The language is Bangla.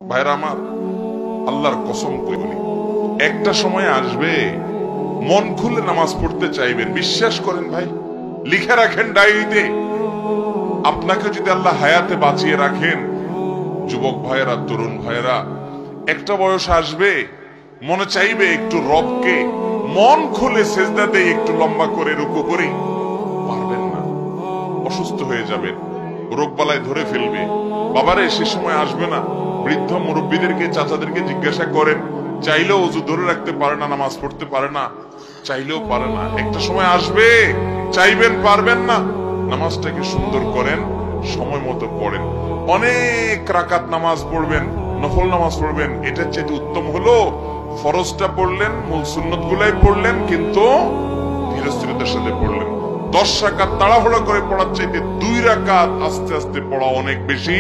ভাইরা আমার, আল্লাহর কসম করে বলি, একটা সময় আসবে মন খুলে নামাজ পড়তে চাইবেন। বিশ্বাস করেন ভাই, লিখে রাখেন ডায়েরিতে। আপনাকে যদি আল্লাহ হায়াতে বাঁচিয়ে রাখেন, যুবক ভাইয়েরা, তরুণ ভাইয়েরা, একটা বয়স আসবে মনে চাইবে একটু রবকে মন খুলে সেজদা দিয়ে একটু লম্বা করে রুকু করি। পারবেন না, অসুস্থ হয়ে যাবেন, রোগবালায় ধরে ফেলবে। বাবারে, সে সময় আসবে না? বৃদ্ধ মুরব্বীদেরকে, চাচাদেরকে জিজ্ঞাসা করেন, চাইলেও ওযু ধরে রাখতে পারে না, নামাজ পড়তে পারে না, চাইলেও পারে না। একটা সময় আসবে চাইবেন, পারবেন না। নামাজটাকে সুন্দর করেন, সময় মতো পড়েন, অনেক রাকাত নামাজ পড়বেন, নফল নামাজ পড়বেন। এটার চেয়ে উত্তম হলো ফরজটা পড়লেন, মূল সুন্নত গুলাই পড়লেন, কিন্তু ধীরস্থিরতার সাথে পড়লেন। 10 রাকাত তাড়াহুড়া করে পড়ার চাইতে 2 রাকাত আস্তে আস্তে পড়া অনেক বেশি